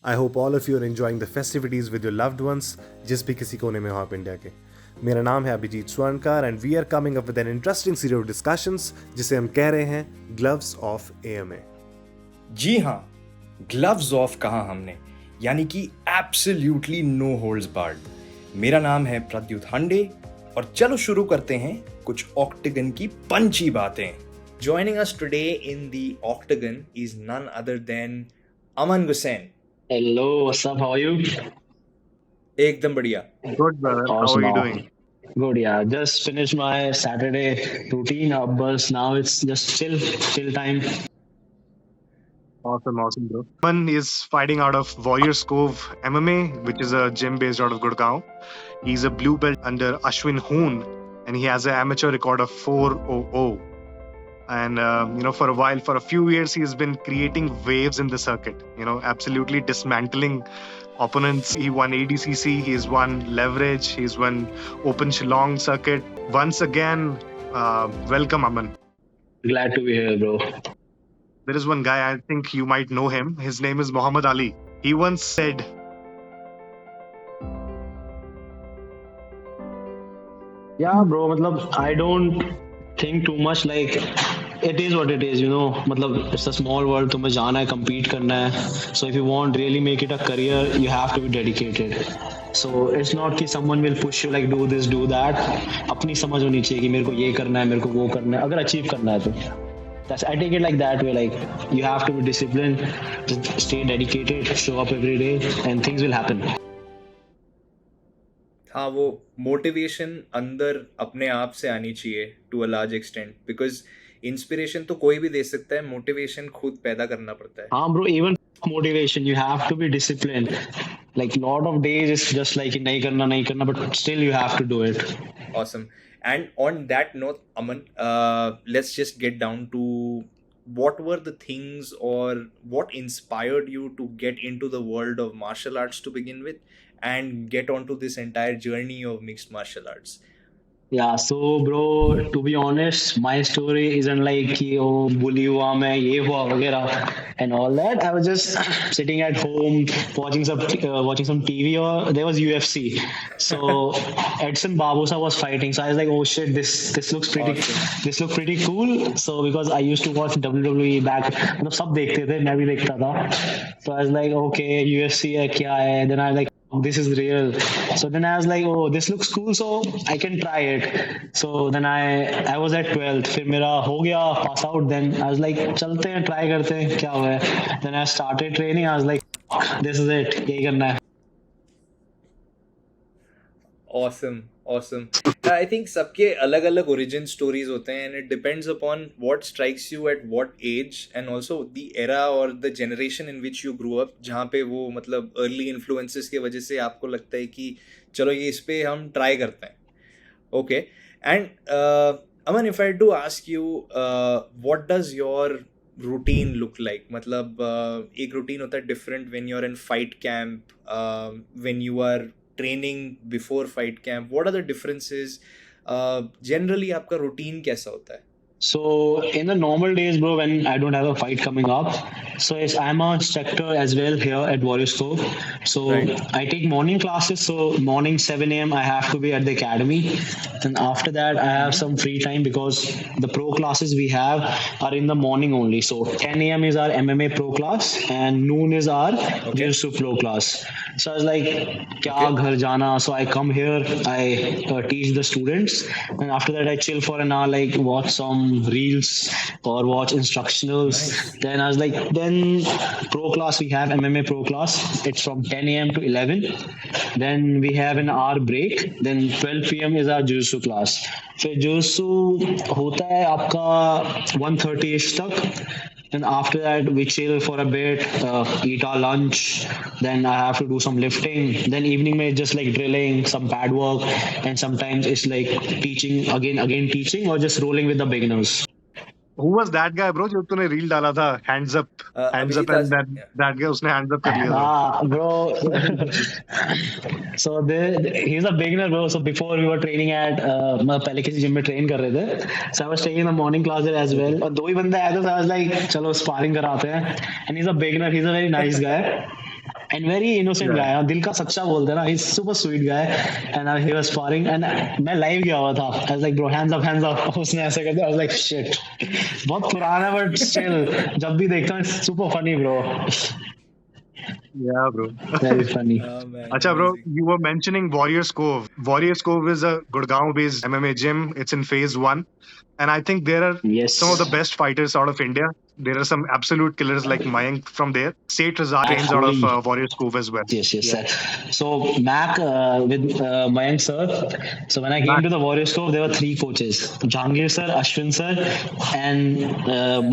I hope all of you are enjoying the festivities with your loved ones, जिस भी किसी कोने में हो आप इंडिया के। मेरा नाम है अभिजीत स्वर्णकार and we are coming up with an interesting series of discussions जिसे हम कह रहे हैं Gloves of AMA। जी हाँ, ग्लव्स ऑफ कहा हमने, यानी कि एब्सोल्युटली नो होल्ड्स बार्ड। मेरा नाम है प्रद्युत हंडे और चलो शुरू करते हैं कुछ ऑक्टेगन की पंची बातें। Joining us today in the octagon is none other than Aman Gusain. Hello, what's up? How are you? एकदम बढ़िया। Good brother, Awesome. how are you doing? Good, yeah. Just finished my Saturday routine. Now it's just chill time. Awesome bro. Aman is fighting out of Warriors Cove MMA, which is a gym based out of Gurgaon. He's a blue belt under Ashwin Hoon and he has an amateur record of 4-0. And for a few years he has been creating waves in the circuit, absolutely dismantling opponents. He won ADCC, he's won Leverage, he's won Open Shillong Circuit. Once again, welcome Aman. Glad to be here, bro. There is one guy, I think you might know him. His name is Muhammed Ali. He once said, Yeah, bro. I don't think too much. It is what it is, it's a small world. तुम्हें जाना है, compete करना है. So if you want really make it a career, you have to be dedicated. So it's not कि someone will push you like do this, do that. अपनी समझ होनी चाहिए कि मेरे को ये करना है, मेरे को वो करना है. अगर achieve करना है तो. I take it like that way. You have to be disciplined, stay dedicated, show up every day, and things will happen. हाँ, वो मोटिवेशन अंदर अपने आप से आनी चाहिए to a large extent, because inspiration तो कोई भी दे सकता है, मोटिवेशन खुद पैदा करना पड़ता है। हाँ bro, even motivation you have to be disciplined. Lot of days it's just नहीं करना, but still you have to do it. Awesome. And on that note, Aman, let's just get down to what were the things or what inspired you to get into the world of martial arts to begin with and get onto this entire journey of mixed martial arts? Yeah, so bro, to be honest, my story isn't कि bully हुआ मैं, ये हुआ वगैरह and all that. I was just sitting at home watching some TV, or there was UFC. So Edson Barbosa was fighting. So I was like, oh shit, this looks pretty cool. So because I used to watch WWE back, सब देखते थे, मैं भी देखता था. So I was like, okay, UFC है क्या है? Then I was like, this is real. So then I was like, oh, this looks cool, so I can try it. So then I was at 12th. फिर मेरा हो गया pass out. Then I was like, चलते हैं, try करते हैं, क्या हुआ है. Then I started training. I was like, this is it, यही करना है. Awesome. I think सबके अलग अलग origin stories होते हैं and it depends upon what strikes you at what age and also the era or the generation in which you grew up, जहाँ पे वो early influences के वजह से आपको लगता है कि चलो ये इस पे हम try करते हैं. Okay. And Aman, if I had to ask you, what does your routine look like? एक routine होता है different when you're in fight camp, when you are training before fight camp. What are the differences? Generally आपका routine कैसा होता है? So in the normal days, bro, when I don't have a fight coming up, so yes, I'm a instructor as well here at Warriors Cove. So right. I take morning classes. So morning 7 a.m. I have to be at the academy. And after that, I have some free time because the pro classes we have are in the morning only. So 10 a.m. is our MMA pro class and noon is our Jiu-Jitsu pro class. So I was like, kya ghar jana? So I come here, I teach the students. And after that, I chill for an hour, watch some reels or watch instructionals. Nice. Then I was like, then pro class, we have MMA pro class. It's from 10 a.m. to 11. Then we have an hour break. Then 12 p.m. is our Jiu-Jitsu class. फिर Jiu-Jitsu होता है आपका 1:30ish तक. And after that, we chill for a bit, eat our lunch. Then I have to do some lifting. Then evening mein just drilling, some pad work, and sometimes it's teaching again teaching, or just rolling with the beginners. Who was that guy, bro? जो तूने reel डाला था, hands up, and that guy उसने hands up कर लिया था. Bro. So he's a beginner, bro. So before we were training at, मैं पहले किसी gym में train कर रहे थे. So I was taking the morning class there as well. और दो ही बंदे आए थे, so I was like, चलो sparring कराते हैं. And he's a beginner. He's a very nice guy. and very innocent Yeah. guy. दिल का सच्चा बोलते हैं ना. He's super sweet guy, and he was sparring, and मैं live गया हुआ था. I was like, bro, hands up. उसने ऐसे कर दिया. I was like, shit. बहुत पुराना but still जब भी देखता हूँ, it's super funny, bro. Yeah, bro. Very funny. Oh man, Acha, bro, amazing. you were mentioning Warriors Cove. Warriors Cove is a Gurgaon-based MMA gym. It's in phase 1. And I think there are Yes. some of the best fighters out of India. There are some absolute killers like Mayank from there. Seth Rosario trains out of Warriors Cove as well. Yes. So Mac with Mayank sir. So when I came to the Warriors Cove, there were 3 coaches: Jahangir sir, Ashwin sir, and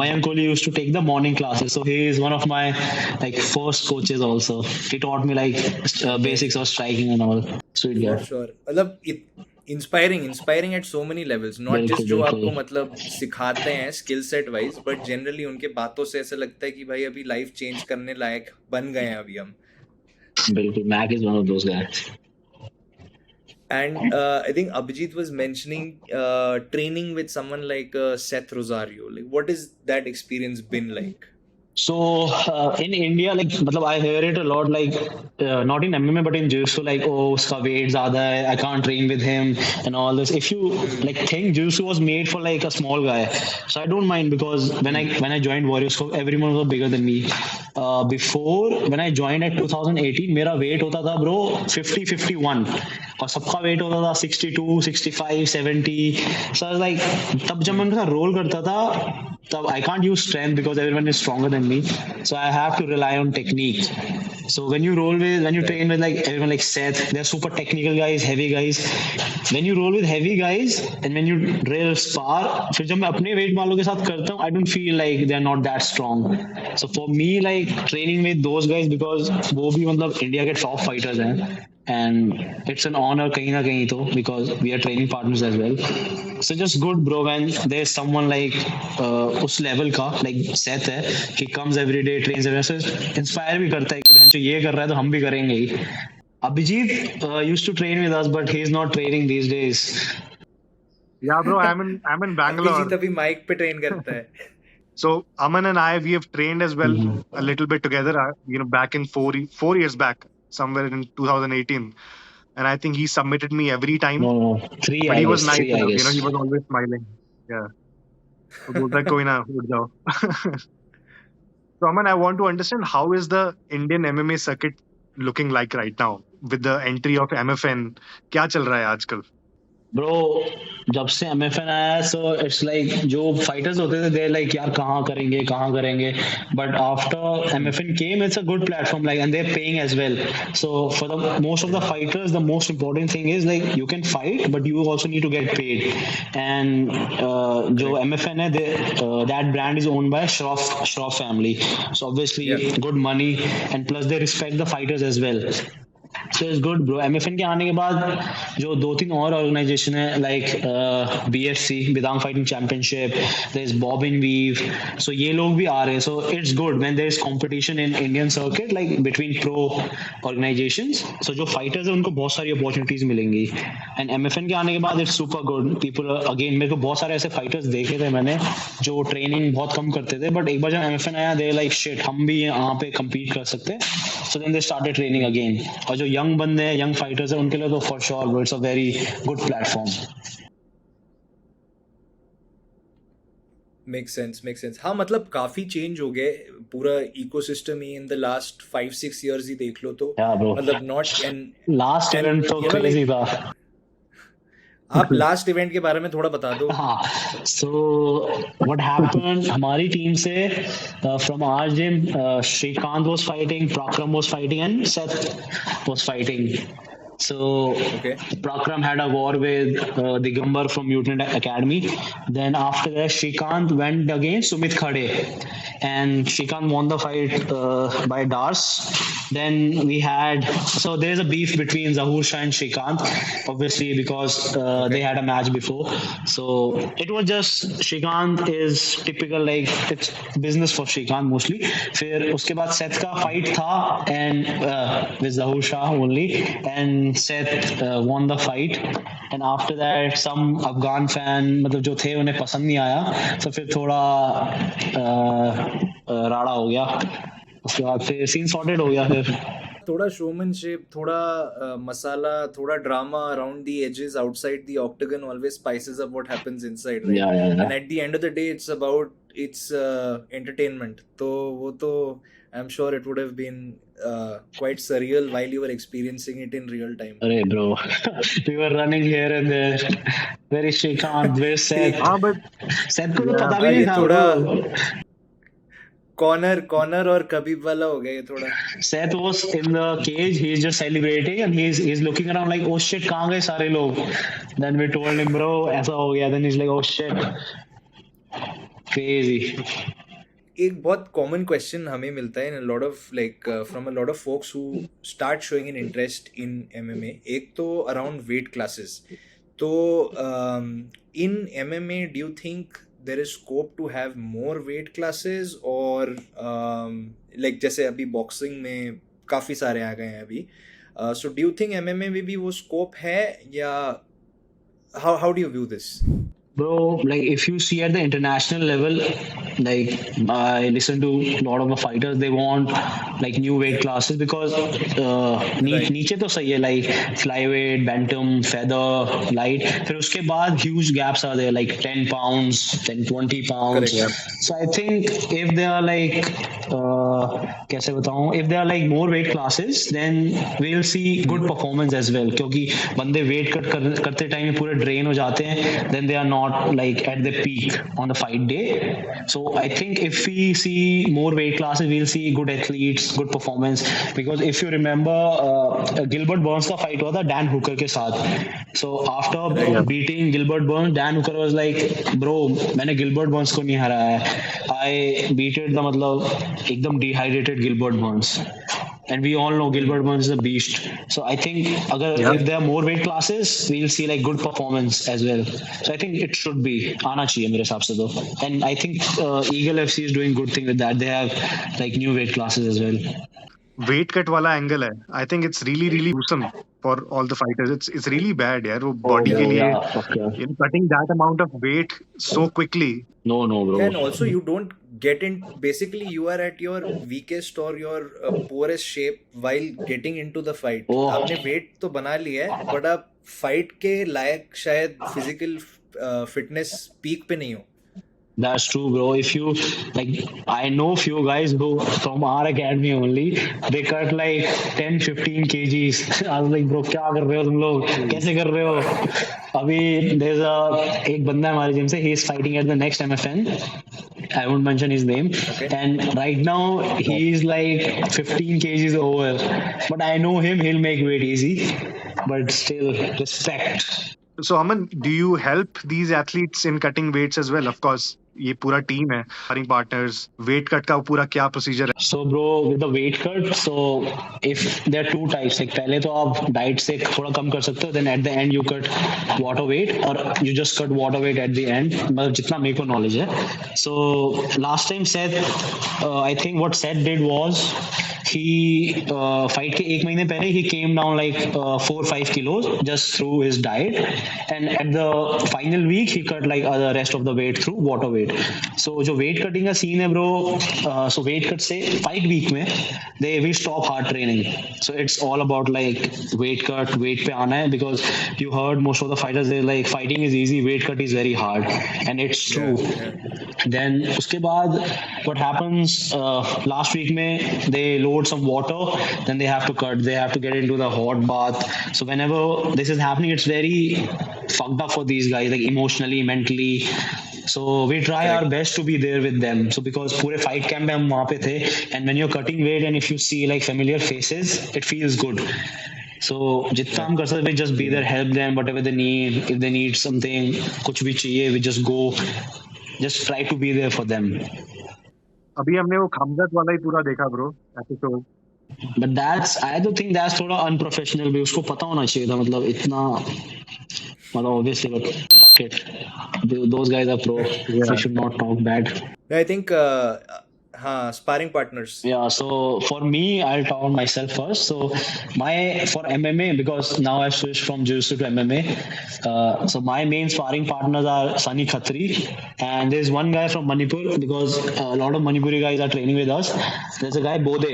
Mayank only used to take the morning classes. So he is one of my like first coaches also. He taught me like basics of striking and all. Sweet guy. For sure. मतलब inspiring at so many levels, not just जो आपको मतलब सिखाते हैं skill set wise, but generally उनके बातों से ऐसा लगता है कि भाई अभी लाइफ चेंज करने लायक बन गए हैं अभी हम. बिल्कुल, Mac is one of those guys. And I think Abhijit was mentioning training with someone like Seth Rosario. Like, what has that experience been like? So in India, like, मतलब I hear it a lot, like not in MMA but in Jiu-Jitsu, like, oh, उसका weight ज़्यादा है, I can't train with him and all this. If you like think Jiu-Jitsu was made for like a small guy, so I don't mind, because when I joined Warriors Cove, everyone was bigger than me. Before, when I joined at 2018, मेरा weight होता था bro 50-51 और सबका weight होता था 62, 65, 70. So I was like, तब जब मैं उनके साथ roll करता था, तब I can't use strength because everyone is stronger than me, so I have to rely on technique. So when you train with like everyone like Seth, they're super technical guys, heavy guys. When you roll with heavy guys and when you drill spar, फिर जब मैं अपने weight वालों के साथ करता हूँ, I don't feel like they're not that strong. So for me, like training with those guys, because वो भी मतलब इंडिया के top fighters हैं, and it's an honor कहीं ना कहीं तो, because we are training partners as well. So just good bro when there's someone like उस level का like Seth है, he comes every day, trains every day, so inspire भी करता है कि भैंचो ये कर रहा है तो हम भी करेंगे ही. Abhijit used to train with us, but he's not training these days. Yeah, bro, I'm in Bangalore. Abhijit अभी माइक पे ट्रेन करता है. So Aman and I, we have trained as well a little bit together. Back in 4 years back, somewhere in 2018, and I think he submitted me every time. No, 3. But I he was guess, nice 3, I enough. guess. He was always smiling. Yeah. So बोलता है, कोई ना, उठ जाओ. So Aman, I want to understand, how is the Indian MMA circuit looking like right now with the entry of MFN? क्या चल रहा है आजकल? Bro, जब से MFN आया, so it's like जो fighters होते थे, they're like यार कहाँ करेंगे, but after MFN came, it's a good platform, like, and they're paying as well. So for the most of the fighters, the most important thing is like you can fight, but you also need to get paid. And जो MFN है, that brand is owned by Shroff family, so obviously good money, and plus they respect the fighters as well. So it's good bro. MFN के आने के बाद जो 2-3 और organisation है, like BFC, Bidang Fighting Championship, there's Bob and Weave, so ये लोग भी आ रहे हैं. So it's good when there is competition in Indian circuit, like between pro organizations, so जो fighters हैं उनको बहुत सारी opportunities मिलेंगी. And MFN के आने के बाद it's super good. People again, मेरे को बहुत सारे ऐसे fighters देखे थे मैंने जो training बहुत कम करते थे, but एक बार जब MFN आया, they like shit, हम भी यहाँ पे compete कर सकते हैं. So then they started training again. और जो young बंदे हैं, young fighters हैं, उनके लिए तो for sure bro, it's a very good platform. Makes sense. हाँ, मतलब काफी चेंज हो गए पूरा ecosystem he in the last 5-6 years ही देख लो तो. Yeah, bro. मतलब नॉट एंड लास्ट इवेंट तो क्रेजी था. आप लास्ट इवेंट के बारे में थोड़ा बता दो. हाँ, so what happened, हमारी टीम से from our gym, Shrikant was fighting, Prakram was fighting, and Seth was fighting. So Prakram had a war with Digambar from Mutant Academy. Then after that, Shrikant went against Sumit Khade, and Shrikant won the fight by Dars. Then we had, so there's a beef between Zahur Shah and Shrikant, obviously because they had a match before. So it was just, Shrikant is typical, like it's business for Shrikant mostly. फिर उसके बाद Seth का fight था, and with Zahur Shah only, and Seth won the fight. And after that some Afghan fan मतलब जो थे उन्हें पसंद नहीं आया, तो फिर थोड़ा राड़ा हो गया. उसके बाद फिर सीन सॉर्टेड हो गया फिर. थोड़ा showmanship, थोड़ा masala, थोड़ा drama around the edges outside the octagon always spices up what happens inside, right? Yeah. And at the end of the day, it's about entertainment. तो वो तो I'm sure it would have been quite surreal while you were experiencing it in real time. Arey bro, we were running here and there. Where is Shrikant? Where is Seth? हाँ but Seth को तो Yeah. पता भी हाँ, नहीं ये था थोड़ा bro. कॉर्नर और कबीब वाला हो गया ये थोड़ा. Seth was in the cage. He's just celebrating and he's looking around like, oh shit, कहाँ गए सारे लोग? Then we told him, bro, ऐसा हो गया. Then he's like, oh shit, crazy. एक बहुत कॉमन क्वेश्चन हमें मिलता है lot of like from a lot of folks who start showing an interest in MMA. एक तो अराउंड वेट क्लासेस. तो in MMA do you think there is scope to have more weight classes और like जैसे अभी boxing में काफ़ी सारे आ गए हैं अभी. So do you think MMA में भी वो स्कोप है या how do you view this? Bro, like if you see at the international level, like I listen to a lot of the fighters, they want like new weight classes because नीचे तो सही है like flyweight, bantam, feather, light. फिर उसके बाद huge gaps are there like 10 pounds, then 20 pounds. Correct. So I think if they are like कैसे बताऊं, if there are like more weight classes, then we'll see good performance as well. क्योंकि बंदे weight cut करते time पूरे drain हो जाते हैं, then they are not like at the peak on the fight day. So I think if we see more weight classes, we'll see good athletes, good performance. Because if you remember, Gilbert Burns का fight हुआ था Dan Hooker के साथ. So after beating Gilbert Burns, Dan Hooker was like, bro, मैंने Gilbert Burns को नहीं हराया है. I beated the मतलब एकदम dehydrated Gilbert Burns. And we all know Gilbert Burns is a beast. So I think if there are more weight classes, we'll see like good performance as well. So I think it should be आना चाहिए मेरे हिसाब से तो. And I think Eagle FC is doing good thing with that. They have like new weight classes as well. Weight cut वाला angle है. I think it's really awesome for all the fighters. It's really bad यार वो body के लिए cutting that amount of weight so quickly. No, bro. And also you don't get in, basically you are at your weakest or your poorest shape while getting into the fight. आपने weight तो बना लिया है but आप fight के लायक शायद physical fitness peak पे नहीं हो. That's true, bro. If you like, I know few guys who from our academy only, they cut like 10-15 kgs. I was like, bro, क्या कर रहे हो तुम लोग? कैसे कर रहे हो? अभी there's एक बंदा है हमारे जिम से, he is fighting at the next MFN. I won't mention his name. Okay. And right now he is like 15 kgs over. But I know him, he'll make weight easy. But still, respect. So Aman, do you help these athletes in cutting weights as well? Of course, ये पूरा team है Sparring Partners. Weight cut का पूरा क्या procedure है? So bro, with the weight cut, so if there are two types, like पहले तो आप डाइट से थोड़ा कम कर सकते हो, then at the end you cut water weight और you just cut water weight at the end, मतलब जितना मेरे को knowledge है. So last time Seth, I think what Seth did was he fight के एक महीने पहले he came down like 4-5 kilos just through his diet, and at the final week he cut like the rest of the weight through water weight. So जो weight cutting का scene है bro, so weight cut से fight week में we stop hard training. So it's all about like weight cut, weight पे आना है, because you heard most of the fighters they like fighting is easy, weight cut is very hard, and it's true. Then उसके बाद what happens, last week में they load some water, then they have to cut, they have to get into the hot bath. So whenever this is happening, it's very fucked up for these guys, like emotionally, mentally. So we try our best to be there with them. So because पूरे fight camp में हम वहाँ पे थे, and when you're cutting weight and if you see like familiar faces, it feels good. So जितना हम कर सकते, we just be there, help them whatever they need. If they need something, कुछ भी चाहिए, we just go, just try to be there for them. अभी हमने वो खमजत वाला ही पूरा देखा bro episode. But I don't think that's थोड़ा unprofessional भी. उसको पता होना चाहिए था, मतलब इतना, मतलब obviously, but fuck it. Those guys are pro. We should not talk bad. I think हाँ, sparring partners. Yeah, so for me, I'll talk on myself first. So my for MMA, because now I switched from Jiu-Jitsu to MMA. So my main sparring partners are Sunny Khatri, and there's one guy from Manipur, because a lot of Manipuri guys are training with us. There's a guy Bode,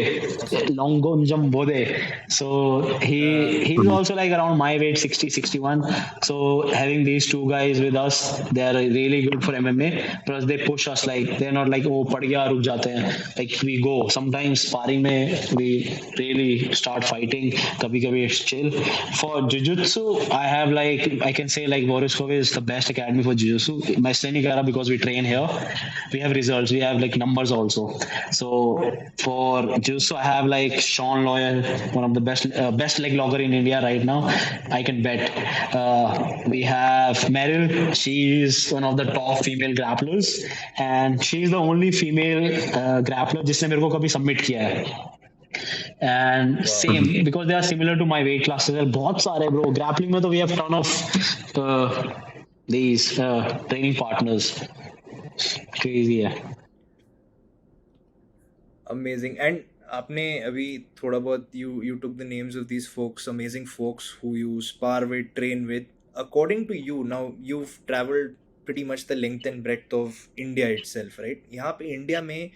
Longonjam Bode. So he's Mhm. also like around my weight, 60, 61. So having these two guys with us, they are really good for MMA. Plus they push us, like they're not like, oh pad gaya ruk jate hain. Like we go. Sometimes sparring mein we really start fighting. Kabhi kabhi it's chill. For jiu-jitsu, I have like, I can say like Boris Cove is the best academy for jiu-jitsu. मैं इसलिए नहीं कह रहा because we train here. We have results. We have like numbers also. So for jiu-jitsu, I have like Sean Loyal, one of the best leg logger in India right now. I can bet. We have Meryl. She is one of the top female grapplers, and she is the only female grappler जिसने मेरे को कभी submit किया है. And Wow. same, Mhm. because they are similar to my weight classes. बहुत सारे bro. Grappling में तो we have ton of these training partners. Crazy है. Amazing. And आपने अभी थोड़ा बहुत you took the names of these folks, amazing folks who you spar with, train with. According to you, now you've traveled pretty much the length and breadth of India itself, right? यहाँ पे India में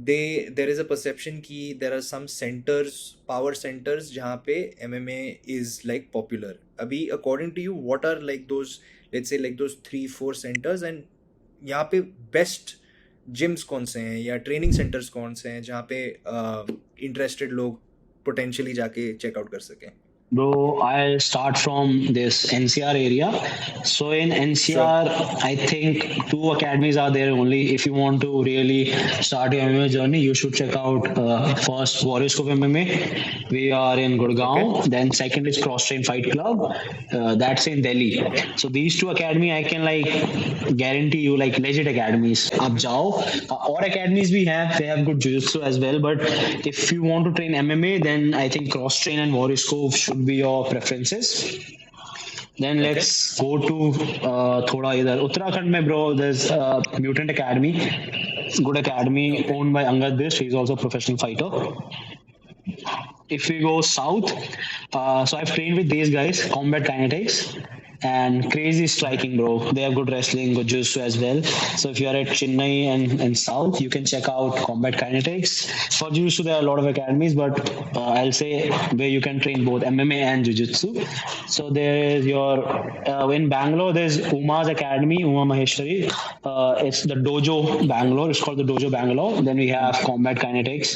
there is a perception कि there are some centers, power centers जहाँ पे MMA is like popular. अभी according to you, what are like those, let's say like those 3-4 centers, and यहाँ पे best gyms कौन से हैं या ट्रेनिंग सेंटर्स कौन से हैं जहाँ पे इंटरेस्टेड लोग पोटेंशियली जाके चेकआउट कर सकें? Bro, I'll start from this NCR area. So in Sure. NCR, I think two academies are there only. If you want to really start your MMA journey, you should check out first Warriors Cove MMA. We are in Okay. Gurgaon. Then second is Cross Train Fight Club. That's in Delhi. Okay. So these two academy, I can like guarantee you like legit academies. आप जाओ. Or academies we have, they have good jiu-jitsu as well. But if you want to train MMA, then I think Cross Train and Warriors Cove should be your preferences. Then Okay. let's go to thoda idhar Uttarakhand mein, bro. There's Mutant Academy. It's a good academy Okay. owned by Angad Bish. He's also a professional fighter. If we go south, so I've trained with these guys, Combat Kinetics, and crazy striking, bro. They have good wrestling, good jiu-jitsu as well. So if you are at Chennai and south, you can check out Combat Kinetics. For jiu-jitsu, there are a lot of academies, but I'll say where you can train both MMA and jiu-jitsu. So there's your in Bangalore, there's Uma's Academy, Uma Maheshwari. It's the Dojo Bangalore. It's called the Dojo Bangalore. Then we have Combat Kinetics.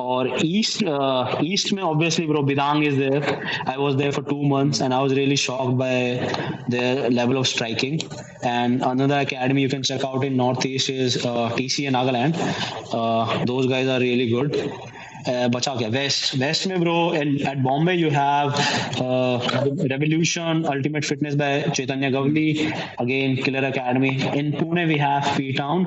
Or east में obviously bro, Bidang is there. I was there for 2 months and I was really shocked by their level of striking. And another academy you can check out in northeast is TC in Nagaland. Those guys are really good. बचा क्या west में bro at Bombay you have revolution ultimate fitness by Chaitanya Gawali again killer academy in Pune we have P town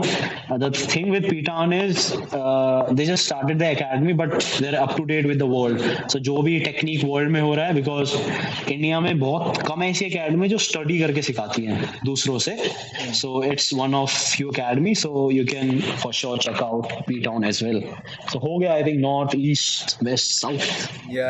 the thing with P town is they just started the academy but they are up to date with the world so जो भी technique world में हो रहा है because India में बहुत कम ऐसी academy जो स्टडी करके सिखाती हैं दूसरों से so it's one of few academy so you can for sure check out P town as well so हो गया I think north east west south या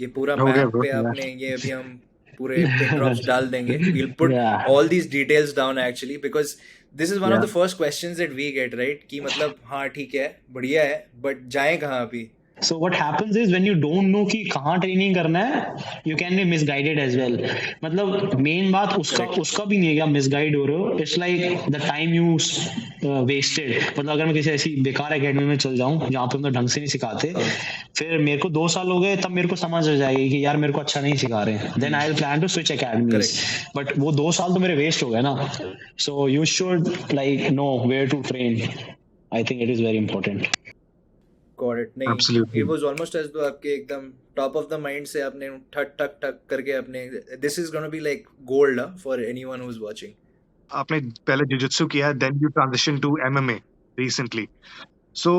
ये पूरा हो गया मैप ब्रो, पे yeah. आपने ये अभी हम पूरे पिन ड्रॉप्स डाल देंगे. We'll put Yeah. all these details down actually because this is one of Yeah. the first questions that we get, right? कि मतलब हाँ ठीक है बढ़िया है but जाएं कहाँ अभी? So what happens is when you don't know कि कहाँ ट्रेनिंग करना है you can be misguided as well. मतलब मेन बात उसका भी नहीं है कि आप मिसगाइड हो रहे हो. It's like the time you wasted. मतलब अगर मैं किसी ऐसी बेकार एकेडमी में चल जाऊं जहाँ पे मतलब ढंग से नहीं सिखाते फिर मेरे को 2 साल हो गए तब मेरे को समझ आ जाएगी कि यार मेरे को अच्छा नहीं सिखा रहे हैं. Then I'll plan to switch academies. But वो 2 साल तो मेरे वेस्ट हो गए ना. So you should like know where to train. I think it is very important. Got it. नहीं, Absolutely. it was almost as though आपके एकदम top of the mind से आपने ठक ठक ठक करके अपने this is gonna be like gold for anyone who's watching. आपने पहले jiu-jitsu किया, then you transition to MMA recently. So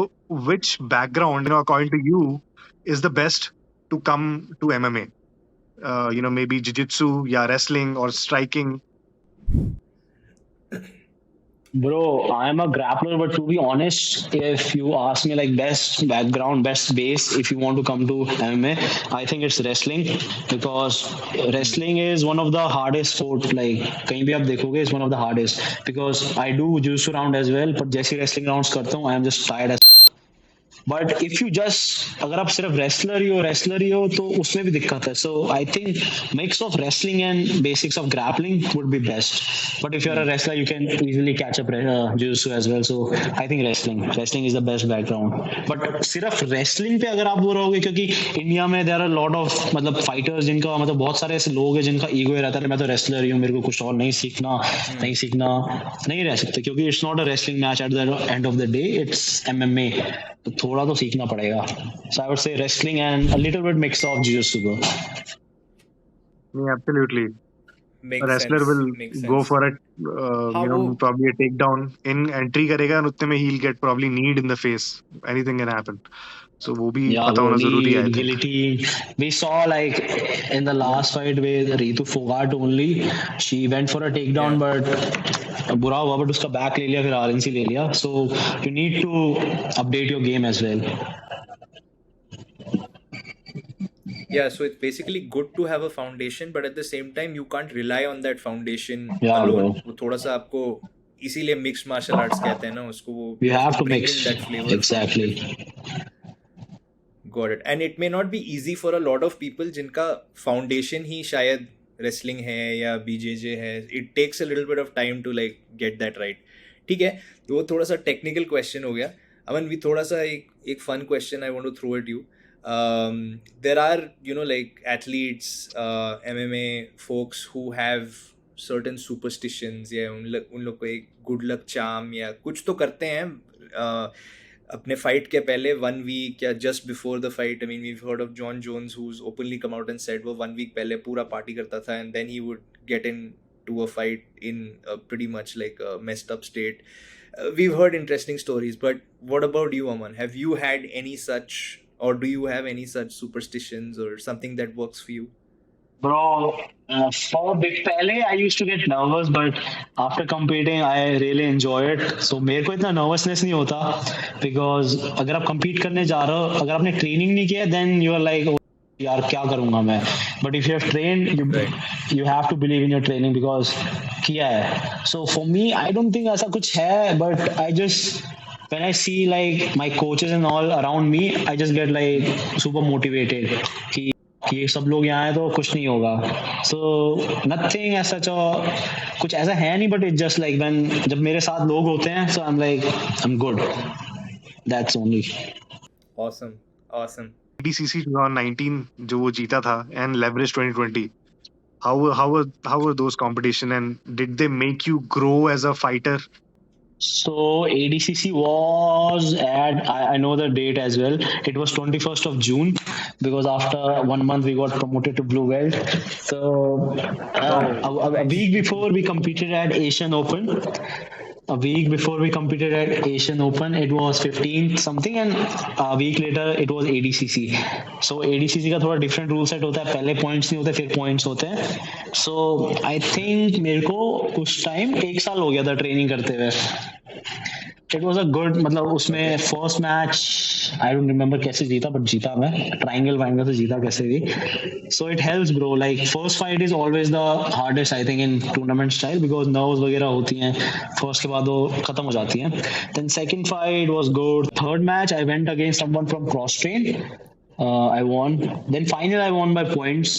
which background, according to you, is the best to come to MMA? Maybe jiu-jitsu, yeah, wrestling or striking. Bro, I'm a grappler, but to be honest, if you ask me like best background, best base, if you want to come to MMA, I think it's wrestling because wrestling is one of the hardest sport. Like कहीं भी आप देखोगे, it's one of the hardest because I do jiu-jitsu round as well. but जैसे wrestling rounds करता हूँ, I am just tired as but if you just अगर आप सिर्फ रेसलर ही हो तो उसमें भी दिक्कत है so I think mix of wrestling and basics of grappling would be best but if you are a wrestler you can easily catch up jiu-jitsu as well so I think wrestling is the best background but सिर्फ wrestling पे अगर आप वो रहोगे क्योंकि India में there are lot of मतलब fighters जिनका मतलब बहुत सारे ऐसे लोग हैं जिनका ईगो रहता है मैं तो रेसलर ही हूँ मेरे को कुछ और नहीं सीखना नहीं रह सकते क्योंकि it's not a wrestling match at the end of the day it's MMA तो थोड़ा तो सीखना पड़ेगा so I would say wrestling and a little bit mix of jiu-jitsu bro Yeah, absolutely. A Makes wrestler sense. will Makes go sense. for it, हाँ वो probably a takedown. In entry करेगा and उतने में he'll get probably kneed in the face. Anything can happen. So वो भी yeah पता bro होना जरूरी है, I knee think. guillotine we saw like in the last fight with Ritu Fogart only she went for a takedown yeah. but बुरा हुआ but उसका back ले लिया फिर आरएनसी ले लिया so you need to update your game as well Yeah, so it's basically good to have a foundation, but at the same time, you can't rely on that foundation yeah alone. bro वो थोड़ा सा आपको इसीलिए mixed martial arts कहते हैं ना उसको वो you you have have to to bring mix in that flavor from exactly within. Got it. And it may not be easy for a lot of people जिनका foundation ही शायद wrestling है या BJJ है. It takes a little bit of time to like get that right. ठीक है, तो वो थोड़ा सा technical question हो गया. अमन, भी थोड़ा सा एक fun question I want to throw at you. There are like athletes, MMA folks who have certain superstitions या उन लोग को एक good luck charm या कुछ तो करते हैं अपने फाइट के पहले 1 वीक या just before the fight. I mean we heard of John Jones who openly come out and said वो 1 वीक पहले पूरा पार्टी करता था and then he would get into a fight in pretty much like a messed up state. We've heard interesting stories, but what about you, Aman? Have you had any such, or do you have any such superstitions or something that works for you? Bro, for a bit पहले I used to get nervous, but after competing I really enjoy it. So मेरे को इतना nervousness नहीं होता because अगर आप compete करने जा रहे हो, अगर आपने training नहीं किया, then you are like, oh, यार क्या करूँगा मैं? But if you have trained, you have to believe in your training because किया है. So for me, I don't think ऐसा कुछ है, but I just when I see like my coaches and all around me, I just get like super motivated. कि ये सब लोग यहाँ आए तो कुछ नहीं होगा सो नथिंग ऐसा कुछ ऐसा है नहीं but it just like when जब मेरे साथ लोग होते हैं so I am good that's only Awesome. ADCC 2019 जो वो जीता था and Leverage 2020. How were those competition and did they make you grow as a fighter? So ADCC was at I know the date as well. It was 21st of June because after 1 month we got promoted to blue belt. So a week before we competed at Asian Open. A week before we competed at Asian Open, it was 15th something, and a week later it was ADCC. So ADCC का थोड़ा different rule set होता है. पहले points नहीं होते, फिर points होते हैं. So I think मेरे को उस time 1 साल हो गया था training करते हुए. It was a good मतलब उसमें first match I don't remember कैसे जीता but जीता मैं triangle वाइंगल से जीता कैसे भी so it helps bro like first fight is always the hardest I think in tournament style because nerves वगैरह होती हैं first के बाद वो खत्म हो जाती हैं then second fight was good third match I went against someone from cross train I won. Then finally I won by points.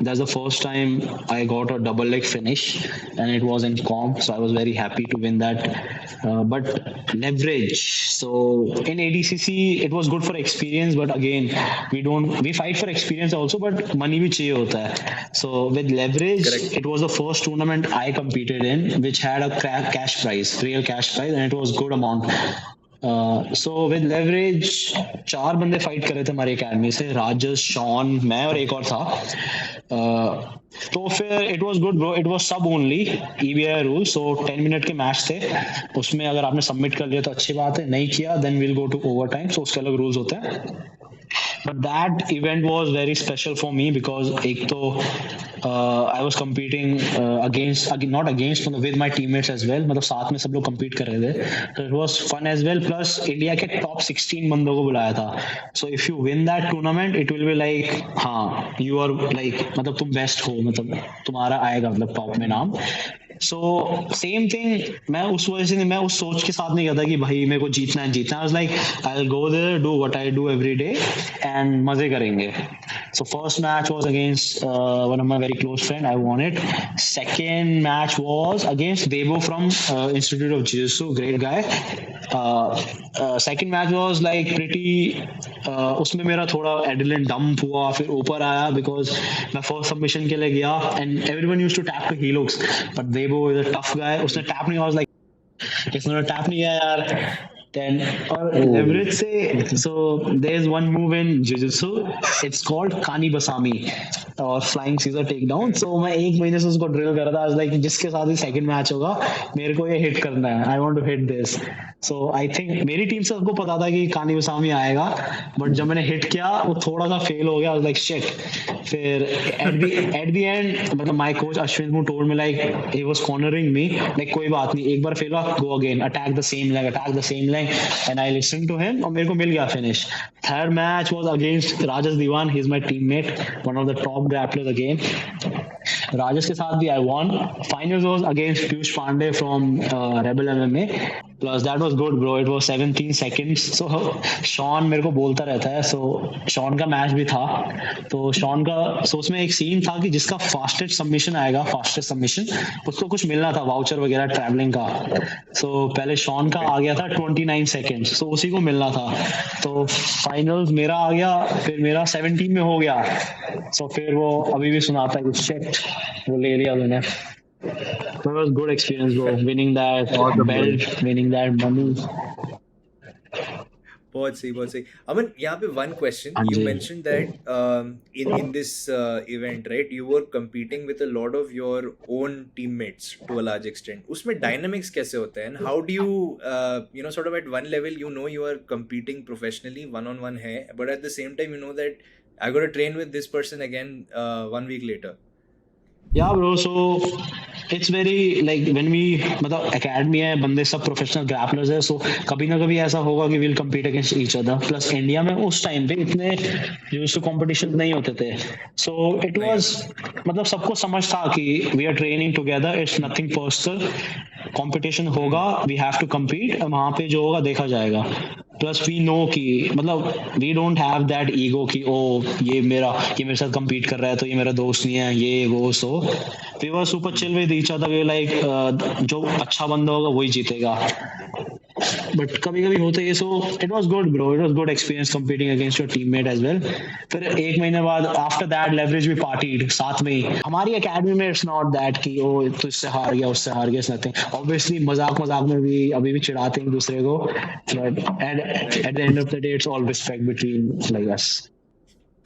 That's the first time I got a double leg finish, and it was in comp, so I was very happy to win that. But leverage. So in ADCC it was good for experience, but again we fight for experience also, but money भी चाहिए होता है. So with leverage, Correct. it was the first tournament I competed in, which had a cash prize, real cash prize, and it was good amount. So with leverage 4 बंदे fight कर रहे थे हमारी academy से राजेश शॉन मैं और एक और था तो फिर it was good bro it was सब only EBI rule so 10 minute के मैच थे उसमें अगर आपने सबमिट कर लिया तो अच्छी बात है नहीं किया then will go to overtime so उसके अलग रूल्स होते हैं but that event was very special for me because एक तो I was competing not against मतलब with my teammates as well. मतलब साथ में सब लोग compete कर रहे थे. So it was fun as well. Plus India के top 16 बंदों को बुलाया था. So if you win that tournament, it will be like हाँ you are like मतलब तुम best हो मतलब तुम्हारा आएगा मतलब top में नाम. सो सेम थिंग मैं उस वजह से मैं उस सोच के साथ नहीं गया था कि भाई मेरे को जीतना है जीतना. I was like I will go there do what I do every day and मजे करेंगे. So first match was against one of my very close friend. I won it. Second match was against Debo from Institute of Jiu-Jitsu, great guy. Second match was like pretty उसमें मेरा थोड़ा adrenaline dump हुआ फिर ऊपर आया because मैं first submission के लिए गया and everyone used to tap to heel hooks but Debo is a tough guy. उसने टैप नहीं. I was like इसने टैप नहीं किया यार. Then or leverage say so there's one move in jiu-jitsu, it's called kani basami or flying Caesar takedown. So मैं एक महीने से उसको ड्रिल कर रहा था. I was like जिसके साथ ही सेकंड मैच होगा मेरे को ये हिट करना है. I want to hit this. So I think मेरी टीम से सबको पता था कि कानी बसामी आएगा बट जब मैंने हिट किया वो थोड़ा सा फेल हो गया. I was like shit. फिर at the end मतलब my coach Ashwin Hoon told me like he was cornering me like कोई बात नहीं एक बार फेल हुआ go again attack the same leg and I listened to him और मेरे को मिल गया finish. Third match was against Rajas Diwan. He's my teammate, one of the top grapplers again. Rajas के साथ भी I won. Finals was against Piyush Pandey from Rebel MMA. Plus that was good bro. It was 17 seconds. So Sean मेरे को बोलता रहता है. So Sean का match भी था. तो Sean का उसमें एक सीन था कि जिसका फास्टेस्ट सबमिशन उसको कुछ मिलना था वाउचर वगैरह ट्रैवलिंग का. So पहले Sean का आ गया था 29 seconds. So उसी को मिलना था. तो फाइनल्स मेरा आ गया फिर मेरा 17 में हो गया. So फिर वो अभी भी सुनाता है कि shit वो ले लिया मैंने. It was good experience bro. Winning that belt, winning that money. बहुत सही. Aman, यहाँ पे one question. You mentioned that in this event, right, you were competing with a lot of your own teammates to a large extent. उसमें dynamics कैसे होते हैं? And how do you sort of at one level you are competing professionally, one-on-one है, but at the same time you know that I got to train with this person again 1 week later. Yeah bro, so it's very like when we मतलब academy है बंदे सब professional grapplers है. So कभी ना कभी ऐसा होगा कि we'll compete against each other. Plus India में उस टाइम पे इतने jiu-jitsu competition नहीं होते थे. So it was मतलब सबको समझ था कि we are training together, it's nothing personal. Competition होगा, we have to compete. वहाँ पे जो होगा देखा जाएगा. प्लस वी नो कि मतलब we don't have that ego कि ओ ये मेरे साथ compete कर रहा है तो ये मेरा दोस्त नहीं है ये वो. So we were super chill with each other. We like जो अच्छा बंदा होगा वही जीतेगा. बट कभी कभी होता है. So it was good bro. It was good experience competing against your teammate as well. फिर एक महीने बाद आफ्टर दैट लेवरेज भी पार्टीड साथ में ही. हमारी एकेडमी में इट्स नॉट दैट कि ओ तो इससे हार गया उससे हार गया. नथिंग. ऑब्वियसली मजाक में भी अभी भी चिढ़ाते हैं एक दूसरे को. But at the end of the day it's all respect between like us.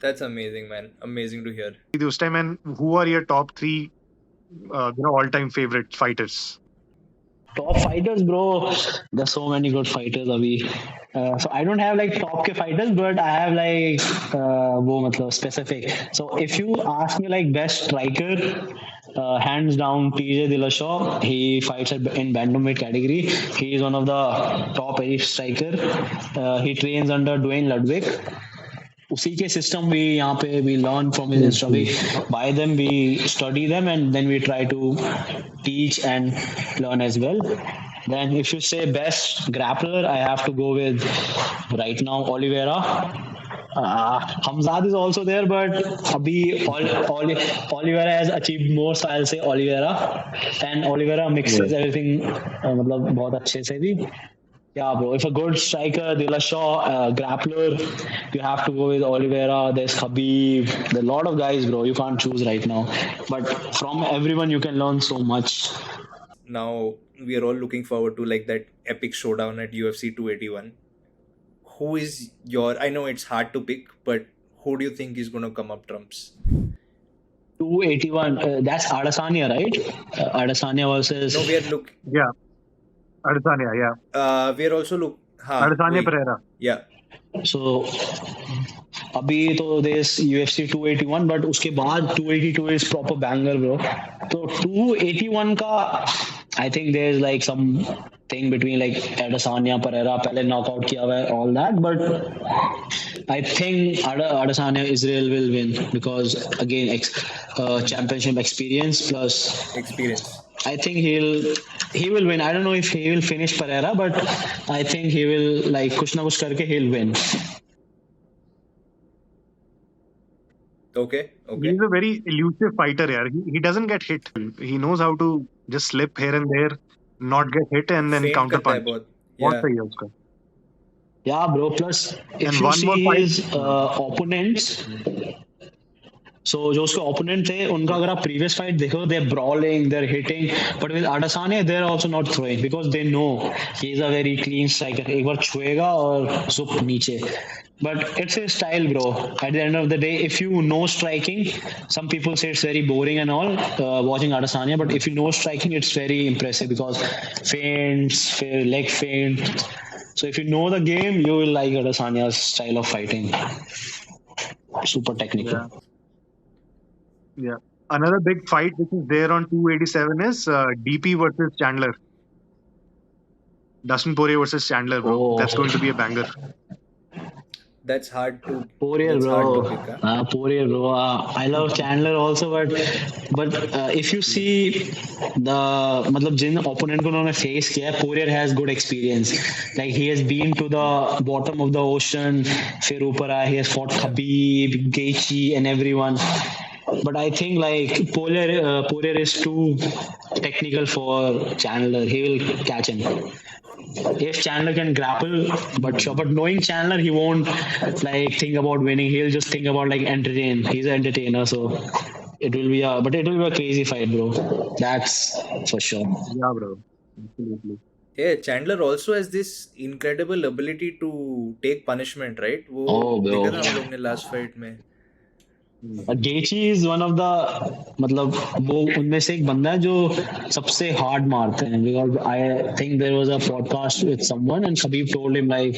That's amazing, man. Amazing to hear. This time, and who are your top 3 all-time favorite fighters? Top fighters bro, there's so many good fighters abhi. So I don't have like top ke fighters but I have like wo matlab specific. So if you ask me like best striker, hands down TJ Dillashaw. He fights in bantamweight category. He is one of the top 8 striker. He trains under Dwayne Ludwig. उसी के system भी यहाँ पे we learn from his instruction. We buy them, we study them and then we try to teach and learn as well. Then if you say best grappler, I have to go with right now Oliveira. Hamzat is also there but abhi Oliveira has achieved more, so I'll say Oliveira. And Oliveira mixes everything मतलब बहुत अच्छे से भी. Yeah, bro. If a good striker, Dillashaw, grappler, you have to go with Oliveira. There's Khabib. There are a lot of guys, bro. You can't choose right now. But from everyone, you can learn so much. Now we are all looking forward to like that epic showdown at UFC 281. Who is your? I know it's hard to pick, but who do you think is going to come up trumps? 281. That's Adesanya, right? Adesanya versus. No, we are looking. Yeah. Adesanya, yeah. We are also Adesanya Pereira. Yeah. So अभी तो there's UFC 281 but उसके बाद 282 is proper banger bro. तो 281 का I think there's like some thing between like Adesanya Pereira पहले knockout किया हुआ है all that but I think Adesanya Israel will win because again championship experience plus Experience. I think he will win. I don't know if he will finish Pereira, but I think he will like कुछ ना कुछ करके he'll win. Okay. He's a very elusive fighter, yeah. He doesn't get hit. He knows how to just slip here and there, not get hit, and then Feint counter करता है punch. बहुत. बहुत Yeah. सही है उसका. Yeah, bro. Plus, if And you one more see fight. his opponents, so जो उसके opponent थे, उनका अगर आप previous fight देखो, they're brawling, they're hitting, but with Adesanya, they're also not throwing because they know he's a very clean striker. एक बार छुएगा और zup नीचे. But it's his style, bro. At the end of the day, if you know striking, some people say it's very boring and all watching Adesanya, but if you know striking, it's very impressive because feints, leg feint. So if you know the game, you will like Adesanya's style of fighting. Super technical. Yeah. Another big fight which is there on 287 is DP versus Chandler. Dustin Poirier versus Chandler, bro. Oh. That's going to be a banger. That's hard to. Poirier, that's bro. hard to pick, huh? Poirier, bro. I love Chandler also, but if you see the मतलब जिन opponent को उन्होंने face किया है, Poirier has good experience. Like he has been to the bottom of the ocean. फिर ऊपर आया, he has fought Khabib, Gaethje, and everyone. But I think like Poirier is too technical for Chandler. He will catch him. If Chandler can grapple, but knowing Chandler, he won't like think about winning. He'll just think about like entertain. He's an entertainer, so it will be a crazy fight, bro. That's for sure. Yeah, bro. Absolutely. Yeah, Chandler also has this incredible ability to take punishment, right? वो Oh, bro. देखा था हम लोग ने last fight में. Gaethje is one of the मतलब वो उनमें से एक बंदा है जो सबसे hard मारते हैं because I think there was a podcast with someone and Khabib told him like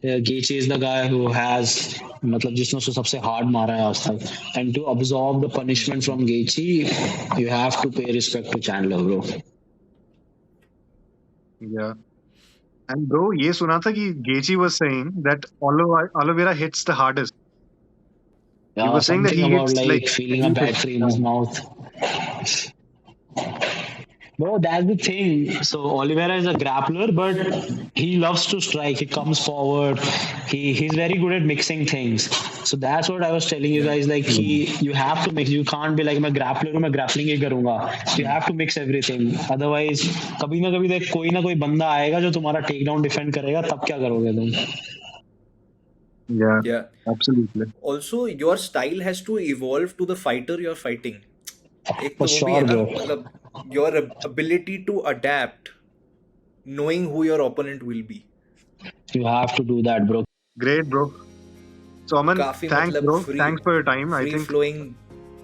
Gaethje is the guy who has मतलब जिसने उसको सबसे hard मारा है आज तक and to absorb the punishment from Gaethje you have to pay respect to Chandler, bro. Yeah. And bro, ये सुना था कि Gaethje was saying that Oliveira hits the hardest. Yeah, was saying that something he about hits, like feeling a bad free in his mouth. Bro, that's the thing. So Oliveira is a grappler, but he loves to strike. He comes forward. He's very good at mixing things. So that's what I was telling you guys. Like you have to mix. You can't be like मैं grappler हूँ मैं grappling ही करूँगा. You have to mix everything. Otherwise, कभी ना कभी देख कोई ना कोई बंदा आएगा जो तुम्हारा takedown defend करेगा. तब क्या करोगे तुम? Yeah, absolutely. Also, your style has to evolve to the fighter you're fighting. एक तो For वो भी sure, है ना, bro. मतलब your ability to adapt, knowing who your opponent will be. You have to do that, bro. Great, bro. So Aman, काफी thanks, मतलब bro. free, Thanks for your time. I free think flowing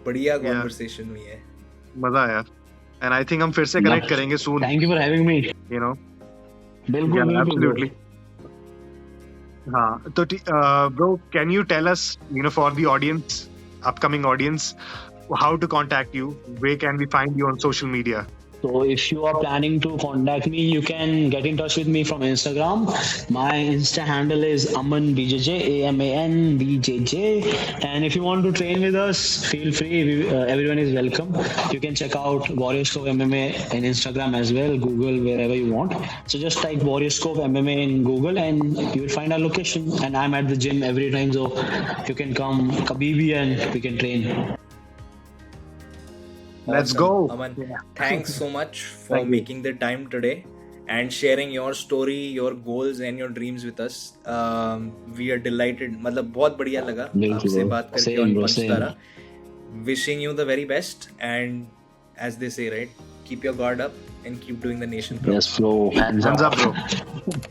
बढ़िया Yeah. conversation हुई है. मजा आया. And I think हम फिर से connect करेंगे soon. Thank you for having me. You know. बिल्कुल Yeah, बिल्कुल bro. absolutely. हाँ तो bro, can you tell us, for the audience, upcoming audience, how to contact you? Where can we find you on social media? So if you are planning to contact me, you can get in touch with me from Instagram. My Insta handle is AmanBJJ, AMANBJJ. And if you want to train with us, feel free. Everyone is welcome. You can check out Warrior Scope MMA in Instagram as well, Google, wherever you want. So just type Warrior Scope MMA in Google and you will find our location. And I'm at the gym every time, so you can come Kabibi and we can train. Let's Awesome. go. Aman, Yeah. thanks so much for Thank you. making the time today and sharing your story, your goals and your dreams with us. We are delighted. मतलब बहुत बढ़िया लगा बिल्कुल आपसे bro. बात करके Same, on bro, PunchTara. Wishing you the very best and as they say, right, keep your guard up and keep doing the nation proud. Yes, bro. Hands Hands up. up, bro.